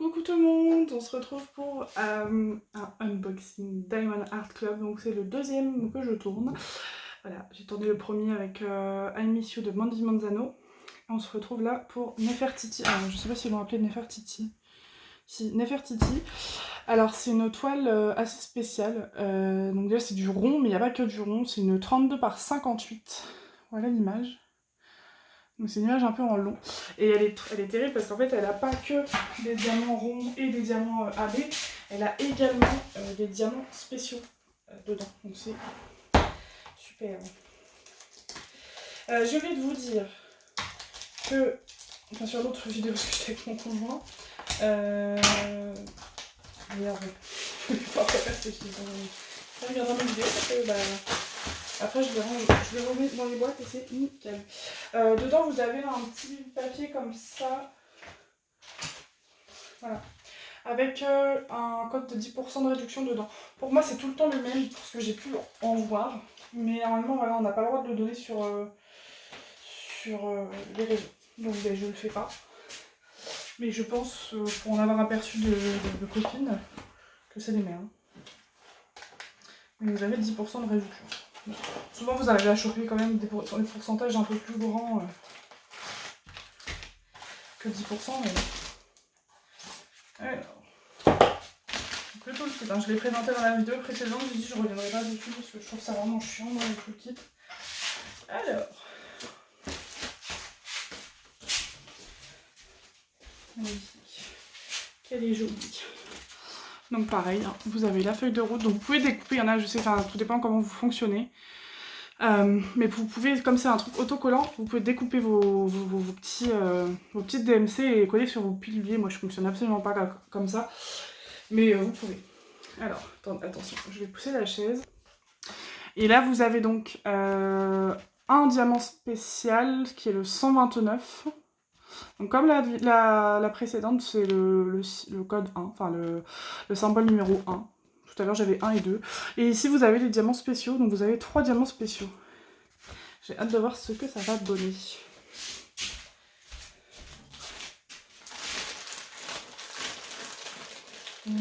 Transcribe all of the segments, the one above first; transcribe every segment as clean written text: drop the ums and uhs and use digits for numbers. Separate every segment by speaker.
Speaker 1: Coucou tout le monde, on se retrouve pour un unboxing Diamond Art Club, donc c'est le deuxième que je tourne. Voilà, j'ai tourné le premier avec I Miss You de Mandy Manzano. On se retrouve là pour Nefertiti. Alors je sais pas si ils l'ont appelé Nefertiti. Si, Nefertiti. Alors c'est une toile assez spéciale, donc déjà c'est du rond, mais il n'y a pas que du rond, c'est une 32 par 58. Voilà l'image. Donc c'est une image un peu en long. Et elle est terrible parce qu'en fait elle n'a pas que des diamants ronds et des diamants AB, elle a également des diamants spéciaux dedans. Donc c'est super. Je vais vous dire que, enfin sur l'autre vidéo que j'étais avec mon conjoint, merde, je vais pouvoir refaire ce que je dis dans mes vidéos parce que après je les remets dans les boîtes et c'est nickel. Dedans vous avez un petit papier comme ça. Voilà. Avec un code de 10% de réduction dedans. Pour moi c'est tout le temps le même parce que j'ai pu en voir. Mais normalement voilà, on n'a pas le droit de le donner sur les réseaux. Donc ben, je le fais pas. Mais je pense, pour en avoir aperçu de copines, que c'est les mêmes. Mais vous avez 10% de réduction. Bon. Souvent vous arrivez à choper quand même des pourcentages un peu plus grands que 10%. Mais... Alors. Le tout le kit, hein. Je l'ai présenté dans la vidéo précédente, j'ai dit je reviendrai pas dessus parce que je trouve ça vraiment chiant dans le tout kit. Alors. Magnifique. Qu'elle est jolie. Donc pareil, hein, vous avez la feuille de route, donc vous pouvez découper, il y en a, je sais, enfin tout dépend comment vous fonctionnez. Mais vous pouvez, comme c'est un truc autocollant, vous pouvez découper vos petites DMC et coller sur vos piliers. Moi je fonctionne absolument pas comme ça, mais vous pouvez. Alors, attention, je vais pousser la chaise. Et là vous avez donc un diamant spécial qui est le 129. Donc comme la précédente, c'est le code 1, enfin le symbole numéro 1. Tout à l'heure j'avais 1 et 2. Et ici vous avez les diamants spéciaux, donc vous avez 3 diamants spéciaux. J'ai hâte de voir ce que ça va donner. Ah,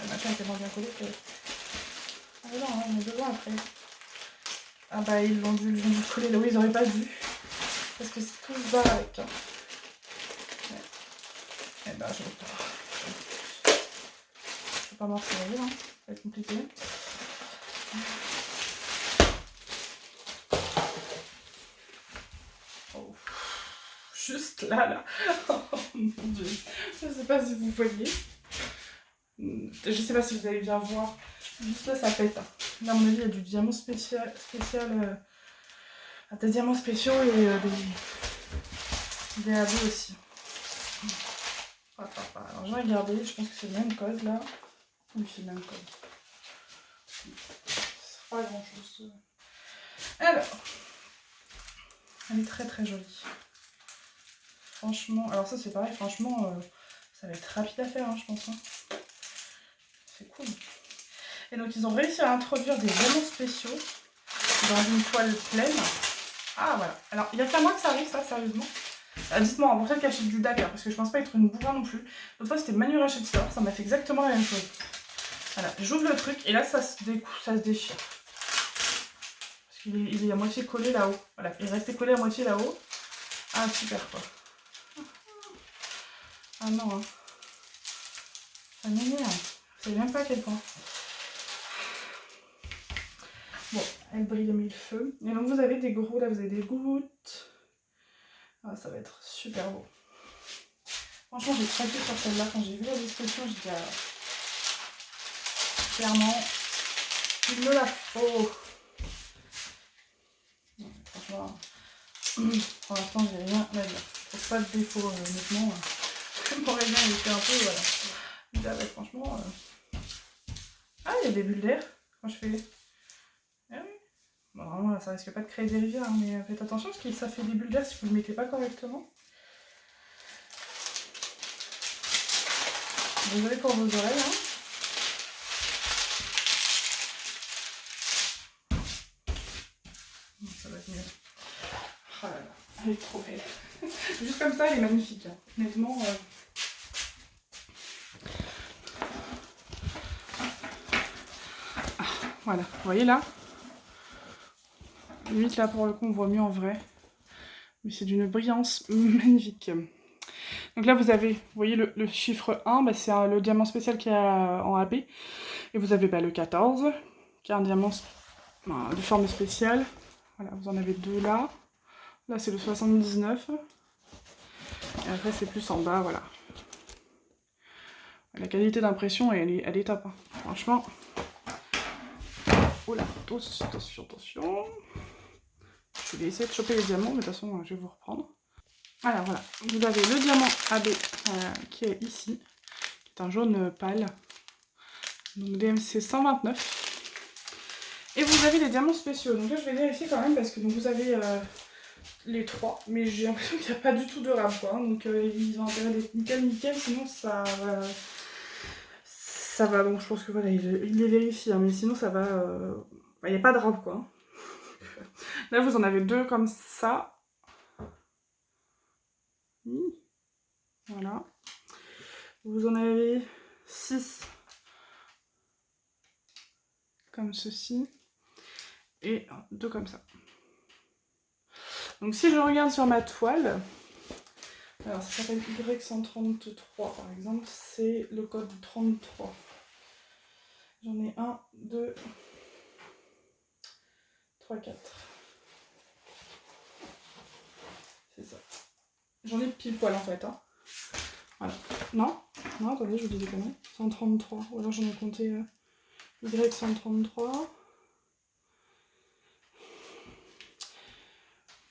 Speaker 1: le machin est tellement bien collé que... Ah non, on est devant après. Ah bah ils l'ont dû coller là où ils n'auraient pas dû. Parce que c'est tout se barre avec. Hein. Ouais. Eh ben je vais pas morceler, hein. Ça va être compliqué. Oh. Juste là. Oh mon dieu. Je sais pas si vous voyez. Je sais pas si vous allez bien voir. Juste là, ça pète. Là, à mon avis, il y a du diamant spécial des diamants spéciaux et des AB aussi. Alors, je vais regarder. Je pense que c'est le même code là. Oui, c'est le même code. C'est pas grand chose. Alors, elle est très très jolie. Franchement, alors ça c'est pareil, franchement, ça va être rapide à faire, hein, je pense. Hein. C'est cool. Et donc ils ont réussi à introduire des diamants spéciaux dans une toile pleine. Ah voilà. Alors il n'y a qu'à moi que ça arrive, ça, sérieusement. Dites-moi, pour celle qui achète du Dakar, parce que je pense pas être une bourrin non plus. L'autre fois c'était Manu Rachel Store, ça m'a fait exactement la même chose. Voilà, j'ouvre le truc et là ça se déchire. Parce qu'il est à moitié collé là-haut. Voilà, il est resté collé à moitié là-haut. Ah super quoi. Ah non, hein. Ça m'énerve. Je sais même pas à quel point. Bon, elle brille mille feux. Et donc vous avez des gros, là vous avez des gouttes. Ah, ça va être super beau. Franchement, j'ai craqué sur celle-là. Quand j'ai vu la description, j'ai dit clairement, il me la faut. Franchement, pour l'instant, j'ai rien à dire. Je trouve pas de défaut, honnêtement. Mon Aurélien, il était un peu, voilà. Il dit, ah ouais, franchement... Ah, il y a des bulles d'air quand je fais... Ah oui. Bon, vraiment, là, ça risque pas de créer des rivières, hein, mais faites attention parce que ça fait des bulles d'air si vous ne le mettez pas correctement. Désolée pour vos oreilles. Hein. Ça va être mieux. Oh là là, elle est trop belle. Juste comme ça, elle est magnifique. Hein. Honnêtement. Ah, voilà, vous voyez là. Limite là pour le coup on voit mieux en vrai. Mais c'est d'une brillance magnifique. Donc là vous avez, vous voyez le chiffre 1, bah, c'est le diamant spécial qui est en AB. Et vous avez le 14, qui est un diamant de forme spéciale. Voilà, vous en avez deux là. Là c'est le 79. Et après c'est plus en bas, voilà. La qualité d'impression, elle est top. Hein. Franchement. Oh là, attention, attention. Je vais essayer de choper les diamants, mais de toute façon je vais vous reprendre. Alors voilà, vous avez le diamant AB qui est ici, qui est un jaune pâle. Donc DMC 129. Et vous avez les diamants spéciaux. Donc là je vais vérifier quand même parce que donc, vous avez les trois, mais j'ai l'impression qu'il n'y a pas du tout de rame quoi. Donc ils ont intérêt d'être nickel, sinon ça va. Donc je pense que voilà, il les vérifie, hein, mais sinon ça va. Il n'y a pas de rame quoi. Là vous en avez deux comme ça. Voilà. Vous en avez 6 comme ceci. Et 2 comme ça. Donc si je regarde sur ma toile, alors ça s'appelle Y133 par exemple, c'est le code 33. J'en ai 1, 2, 3, 4. C'est ça. J'en ai pile poil en fait. Hein. Voilà. Non, attendez, je vous dis des conneries. 133. Ou alors j'en ai compté Y133.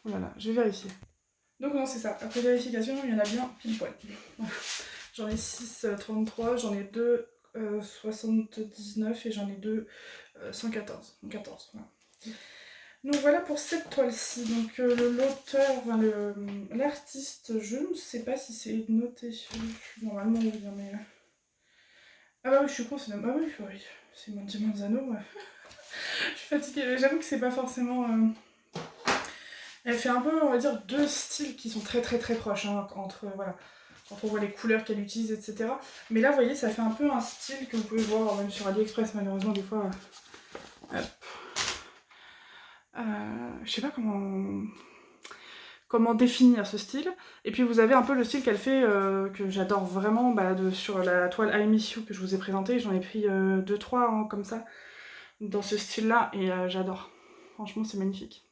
Speaker 1: Voilà, je vais vérifier. Donc non, c'est ça. Après vérification, il y en a bien pile poil. J'en ai 6, 33, j'en ai 2, 79 et j'en ai 2, 114. 14, voilà. Donc voilà pour cette toile-ci. Donc l'auteur, enfin, l'artiste, je ne sais pas si c'est noté. Normalement, oui, mais... Ah bah oui, je suis con, c'est même... Ah oui, c'est mon Manzano, ouais. Je suis fatiguée. J'avoue que c'est pas forcément... Elle fait un peu, on va dire, deux styles qui sont très proches, hein, entre, voilà, quand on voit les couleurs qu'elle utilise, etc. Mais là, vous voyez, ça fait un peu un style que vous pouvez voir même sur AliExpress, malheureusement, des fois. Je sais pas comment définir ce style. Et puis vous avez un peu le style qu'elle fait, que j'adore vraiment, sur la toile I Miss You que je vous ai présentée. J'en ai pris 2-3 hein, comme ça, dans ce style-là, et j'adore. Franchement, c'est magnifique.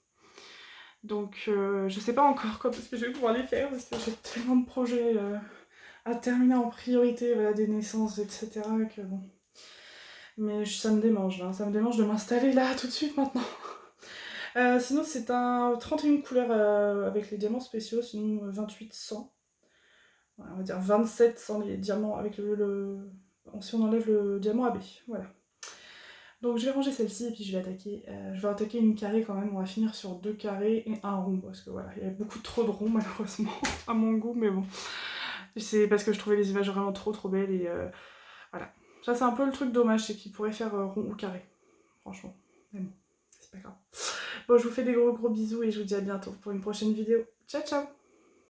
Speaker 1: Donc je sais pas encore quand est-ce que je vais pouvoir les faire parce que j'ai tellement de projets à terminer en priorité, voilà, des naissances, etc. que bon. Mais ça me démange là, ça me démange de m'installer là tout de suite maintenant. Sinon c'est un 31 couleurs avec les diamants spéciaux, sinon 28 sans. Voilà, on va dire 27 sans les diamants avec si on enlève le diamant AB, voilà. Donc je vais ranger celle-ci et puis je vais attaquer. Je vais attaquer une carrée quand même, on va finir sur 2 carrés et un rond. Parce que voilà, il y a beaucoup trop de ronds malheureusement à mon goût, mais bon. C'est parce que je trouvais les images vraiment trop belles et voilà. Ça c'est un peu le truc dommage, c'est qu'ils pourraient faire rond ou carré. Franchement. Mais bon, c'est pas grave. Bon, je vous fais des gros bisous et je vous dis à bientôt pour une prochaine vidéo. Ciao ciao!